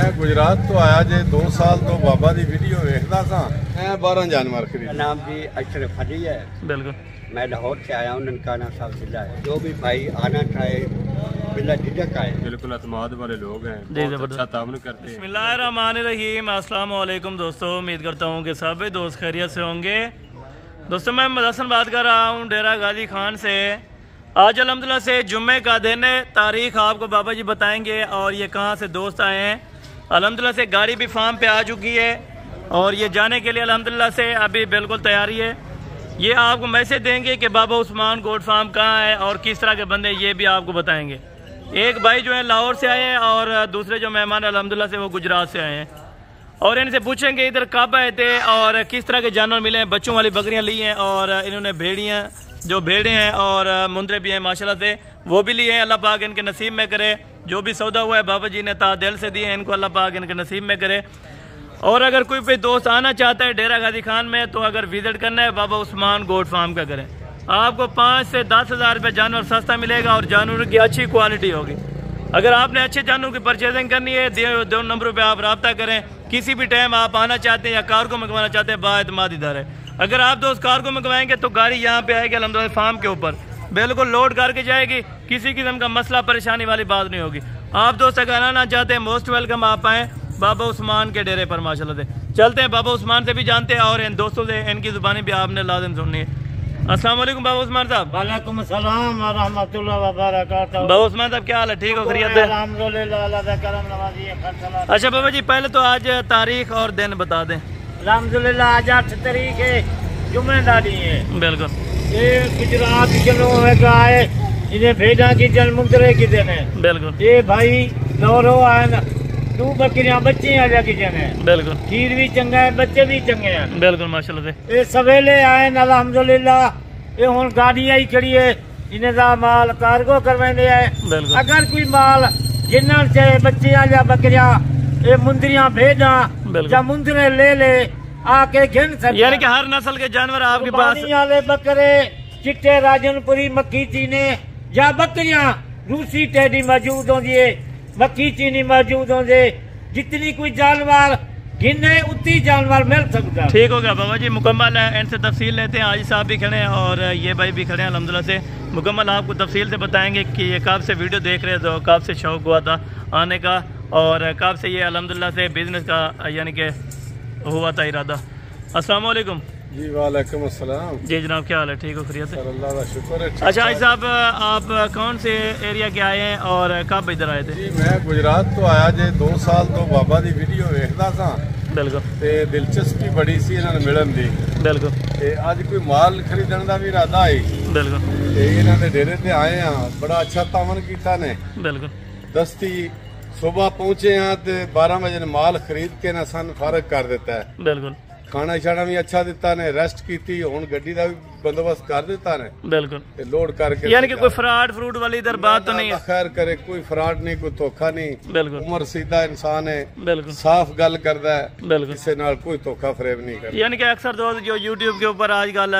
मैं गुजरात तो आया जे 2 साल तो बाबा दी वीडियो देखता था। मैं 12 जानवर खरीद। नाम जी अशरफ अली है। बिल्कुल। मैं लाहौर से आया हूँ, ननकाना साहब जिला है। जो भी भाई आना चाहे बिला झिझक आए। बिल्कुल एतमाद वाले लोग हैं, बहुत अच्छा ताउन करते हैं। बिस्मिल्लाहिर्रहमानिर्रहीम। अस्सलाम वालेकुम दोस्तों, उम्मीद करता हूँ कि सभी दोस्त खैरियत से होंगे। दोस्तों मैं मदसन बात कर रहा हूँ डेरा गाजी खान से। आज अल्हम्दुलिल्लाह से जुम्मे का दिन है। तारीख आपको बाबा जी बताएंगे और ये कहाँ से दोस्त आए हैं। अल्हम्दुलिल्लाह से गाड़ी भी फार्म पे आ चुकी है और ये जाने के लिए अल्हम्दुलिल्लाह से अभी बिल्कुल तैयारी है। ये आपको मैसेज देंगे कि बाबा उस्मान गोट फार्म कहाँ है और किस तरह के बंदे, ये भी आपको बताएंगे। एक भाई जो है लाहौर से आए हैं और दूसरे जो मेहमान अल्हम्दुलिल्लाह से वो गुजरात से आए हैं और इनसे पूछेंगे इधर कब आए थे और किस तरह के जानवर मिले हैं। बच्चों वाली बकरियां ली हैं और इन्होंने भेड़ियां जो भेड़े हैं और मुंदरे भी हैं माशाल्लाह से, वो भी लिए हैं। अल्लाह पाक इनके नसीब में करे। जो भी सौदा हुआ है बाबा जी ने दिल से दिए हैं, इनको अल्लाह पाक इनके नसीब में करे। और अगर कोई भी दोस्त आना चाहता है डेरा गाजी खान में तो अगर विजिट करना है बाबा उस्मान गोट फार्म का करें। आपको 5 से 10 हज़ार रुपये जानवर सस्ता मिलेगा और जानवर की अच्छी क्वालिटी होगी। अगर आपने अच्छे जानवर की परचेजिंग करनी है दो नंबरों पे आप रब्ता करें। किसी भी टाइम आप आना चाहते हैं या कार को मंगवाना चाहते हैं, बाएतमाद इधर है। अगर आप दोस्त कार को मंगवाएंगे तो गाड़ी यहाँ पे आएगी अल्हम्दुलिल्लाह फार्म के ऊपर, बिल्कुल लोड करके जाएगी। किसी किस्म का मसला परेशानी वाली बात नहीं होगी। आप दोस्त अगर आना चाहते हैं मोस्ट वेलकम, आप आएँ बाबा उस्मान के डेरे पर माशाल्लाह से। चलते हैं बाबा उस्मान से भी जानते हैं और इन दोस्तों से इनकी ज़ुबानी भी आपने लाज़िम सुननी है। अस्सलाम वालेकुम बाबा उस्मान साहब। वालेकुम अस्सलाम व रहमतुल्लाहि व बरकातहू। बाबा उस्मान साहब क्या हाल है, ठीक हो, खैरियत है? अल्हम्दुलिल्लाह, अल्लाह का करम नवाजी है। अच्छा बाबा जी पहले तो आज तारीख और दिन बता दें। अल्हम्दुलिल्लाह आज 8 तारीख है, जुम्मेदारी है। बिल्कुल। ये गुजरात के आए, इन्हें भेजा की जल मुंदरे की दिन है। बिल्कुल। ये भाई लोरो आए ना, 2 बकरियां बच्चे आ जाके जने। बिल्कुल। खीर भी चंगा है, बच्चे भी चंगे हैं। बिल्कुल माशाल्लाह से। ये सवेले आए ना अल्हम्दुलिल्लाह। ये हुन गाड़ी आई खड़ी है, इन्हें दा माल कार्गो करवाने आए। अगर कोई माल जिन्ना चाहे बच्चे या बकरियां, ये मुंदरियां भेजा या मुंदरे ले आके गिन सकते। यानी कि हर नस्ल के जानवर आपके पास वाले बकरे, चिट्टे राजनपुरी, मक्खी चीने या बकरियां रूसी टेडी मौजूद होंगी है, मक्खी चीनी मौजूद होंगे। जितनी कोई जानवर गिने उतनी जानवर मिल सकता है। ठीक हो गया बाबा जी, मुकम्मल है। इनसे तफसील लेते हैं। आजी साहब भी खड़े हैं और ये भाई भी खड़े हैं अल्हम्दुलिल्लाह से। मुकम्मल आपको तफसील से बताएंगे कि ये कब से वीडियो देख रहे थे, कब से शौक हुआ था आने का और कब से ये अल्हम्दुलिल्लाह से बिजनेस का यानी कि हुआ था इरादा। अस्सलाम वालेकुम। जी वालेकुम अस्सलाम। जी जनाब क्या हाल है, ठीक हो, खैरियत है? अल्लाह का शुक्र है। अच्छा आजी साहब आप कौन से एरिया के आए हैं और कब इधर आए थे? जी मैं गुजरात तो आया जे 2 साल तो बाबा दी वीडियो देखता था। बिल्कुल। ते दिलचस्पी बड़ी सी इन्होंने मिलन दी। बिल्कुल। ते आज कोई माल खरीदने का भी इरादा है। बिल्कुल। ते इन्होंने डेरे ते आए हैं, बड़ा अच्छा तावन किया ने। बिल्कुल। दस्ती सुबह पहुंचे हैं तो 12 बजे माल खरीद के ना सन फारग कर देता है। बिल्कुल। खाना शाना भी अच्छा दिता ने, रेस्ट की, हुन गड्डी का भी बंदोबस्त कर दिता ने। बिल्कुल। लोड करके यानी कि कोई फ्रॉड फ्रूट वाली इधर बात तो नहीं है। खैर करे, कोई फ्रॉड नहीं, कोई धोखा नहीं। बिल्कुल। उमर सीधा इंसान है, बिल्कुल साफ गल करता है, बिल्कुल किसी नाल कोई धोखा फरेब नहीं करता। यानी कि अक्सर दोस्त जो यूट्यूब के ऊपर आजकल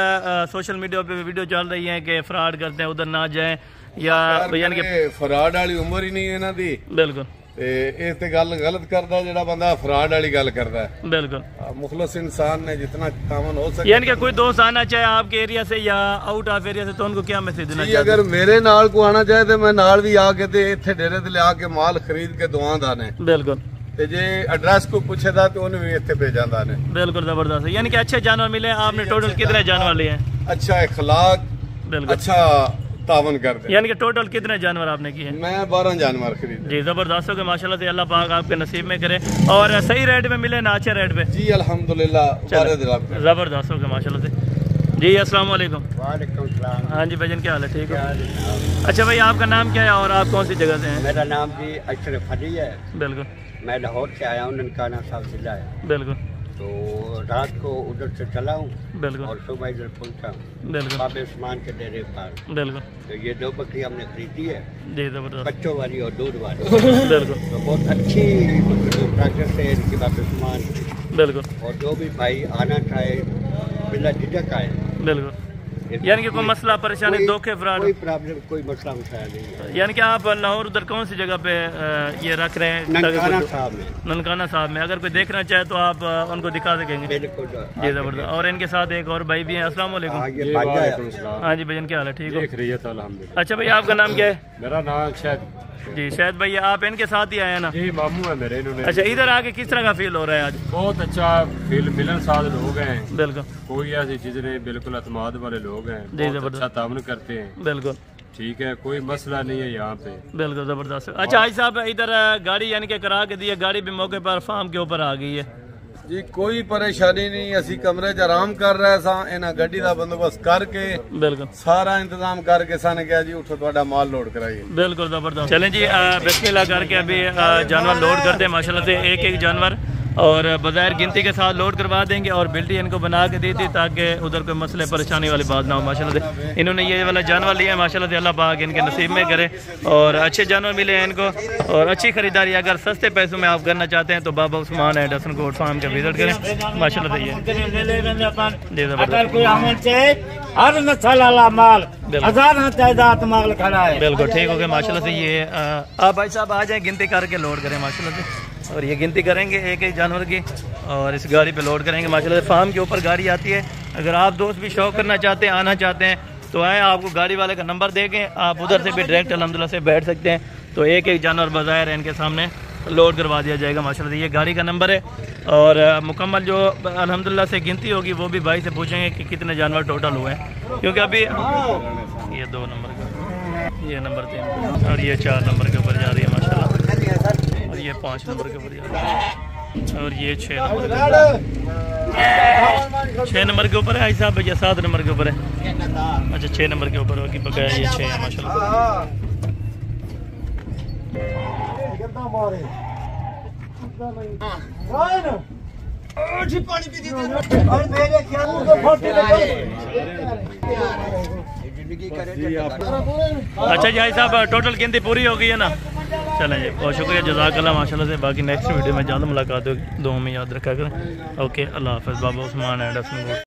सोशल मीडिया पे वीडियो चल रही है कि फ्रॉड करते हैं, उधर ना जाएं या यानी कि फ्रॉड वाली उम्र ही नहीं है इन्हां दी। बिल्कुल। गल गलत करता जेड़ा बंदा फ्रॉड वाली गल करता है। बिल्कुल। मुखलस इंसान ने जितना कामन हो सके। यानी कि कोई दोस्त आना चाहे आपके एरिया से या आउट ऑफ एरिया से तो उनको क्या मैसेज देना चाहिए? अगर मेरे नाल को आना चाहे तो मैं नाल भी आके ते इत्थे डेरे ते लिया के माल खरीद के दुआंदा ने। बिल्कुल। ते जे एड्रेस को पूछेदा तो उन्हें भी इत्थे भेजांदा ने। बिल्कुल जबरदस्त है। यानी कि अच्छे जानवर मिले। आपने टोटल कितने जानवर लिए हैं? अच्छा इखलाक, बिल्कुल अच्छा तावन कर दे। यानी कि टोटल कितने जानवर आपने किए? मैं 12 जानवर खरीदे। जी जबरदस्त हो गए माशाल्लाह से। अल्लाह पाक आपके नसीब में करे और सही रेट में मिले ना, अच्छे रेट पे। जी अल्हम्दुलिल्लाह जबरदस्त हो गए माशाल्लाह से। जी अस्सलाम वालेकुम। वालेकुम सलाम। हाँ जी भाईजान क्या हाल है, ठीक है? अच्छा भाई आपका नाम क्या है और आप कौन सी जगह से हैं? मेरा नाम जी अशरफ अली है। बिल्कुल। मैं लाहौर से आया हूँ, ननकाना साहब जिला है। बिल्कुल। तो रात को उधर से चला हूँ। बिल्कुल। और सुबह इधर पहुँचा हूँ बिल्कुल बाबा उस्मान के डेरे पर। बिल्कुल। तो ये 2 बकरी हमने खरीदी है, जी जबरदस्त। बच्चों वाली और दूध वाली। बिल्कुल। तो बहुत अच्छी प्रोग्रेस है इनकी बाबा उस्मान की। बिल्कुल। और जो भी भाई आना चाहे बिला झिझक आए। बिल्कुल। यानी कि कोई मसला परेशानी धोखे फ्रॉड कोई प्रॉब्लम कोई मसला मसाया नहीं है। यानी कि आप लाहौर उधर कौन सी जगह पे ये रख रहे हैं? ननकाना साहब में। ननकाना साहब में। अगर कोई देखना चाहे तो आप उनको दिखा सकेंगे? बिल्कुल जी जबरदस्त। और इनके साथ एक और भाई भी हैं। अस्सलाम वालेकुम। हाँ जी भैया क्या हाल है? ठीक हो? अच्छा भैया आपका नाम क्या है? मेरा नाम शायद जी शायद भैया आप इनके साथ ही आए हैं ना? जी मामू है मेरे इन्होंने। अच्छा इधर आके किस तरह का फील हो रहा है आज? बहुत अच्छा फील मिलनसार लोग हैं, बिल्कुल कोई ऐसी चीज नहीं, बिल्कुल अतमाद वाले लोग हैं, जी, बहुत जबरदस्त। अच्छा ताउन करते हैं। बिल्कुल ठीक है, कोई मसला नहीं है यहाँ पे। बिल्कुल जबरदस्त। अच्छा आई साहब इधर गाड़ी यानी कि करा के दी है, गाड़ी भी मौके पर फार्म के ऊपर आ गई है जी, कोई परेशानी नहीं। असी कमरे च आराम कर रहे सा, इन्हें गड्डी का बंदोबस्त करके बिल्कुल सारा इंतजाम करके सन गया जी उठो थोड़ा माल लोड कराइए। बिल्कुल जबरदस्त। चलें जी बिस्मिल्लाह करके अभी जानवर लोड करते हैं माशाल्लाह से एक एक जानवर, और बगैर गिनती के साथ लोड करवा देंगे। और बिल्टी इनको बना के दी थी ताकि उधर कोई मसले परेशानी वाली बात ना हो। माशाल्लाह से इन्होंने ये वाला जानवर लिया है, माशाल्लाह से अल्लाह पाक इनके नसीब में करे और अच्छे जानवर मिले हैं इनको। और अच्छी खरीदारी अगर सस्ते पैसों में आप करना चाहते हैं तो बाबा उस्मान एडसन कोट फार्म का विजिट करें। माशाल्लाह से अगर कोई अमल चाहे हर नस्ल वाला माल हजार तादाद माल खड़ा है। बिल्कुल ठीक हो गया माशाल्लाह से। ये आप भाई साहब आ जाए गिनती करके लोड करें माशाल्लाह से। और ये गिनती करेंगे एक एक जानवर की और इस गाड़ी पे लोड करेंगे माशाल्लाह से। फार्म के ऊपर गाड़ी आती है। अगर आप दोस्त भी शौक करना चाहते हैं, आना चाहते हैं तो आए, आपको गाड़ी वाले का नंबर देंगे, आप उधर से भी डायरेक्ट अल्हम्दुलिल्लाह से बैठ सकते हैं। तो एक एक जानवर बज़ाहिर इनके सामने लोड करवा दिया जाएगा माशाल्लाह से। ये गाड़ी का नंबर है और मुकम्मल जो अल्हम्दुलिल्लाह से गिनती होगी वो भी भाई से पूछेंगे कि कितने जानवर टोटल हुए हैं, क्योंकि अभी ये 2 नंबर का, ये नंबर 3 और ये 4 नंबर के ऊपर जा रही है माशाल्लाह, और ये 5 नंबर के ऊपर जा रही है, और ये 6 नंबर के ऊपर है। ऐसा भैया 7 नंबर के ऊपर है। अच्छा 6 नंबर के ऊपर होगी बकाया, ये 6 है माशाल्लाह। अच्छा जी साहब टोटल गिनती पूरी हो गई है ना? चलें जी बहुत शुक्रिया जज़ाकल्लाह माशाल्लाह से। बाकी नेक्स्ट वीडियो में जल्द मुलाकात होगी, दुआ में याद रखा करें। ओके अल्लाह हाफ़िज़। बाबा उस्मान एंड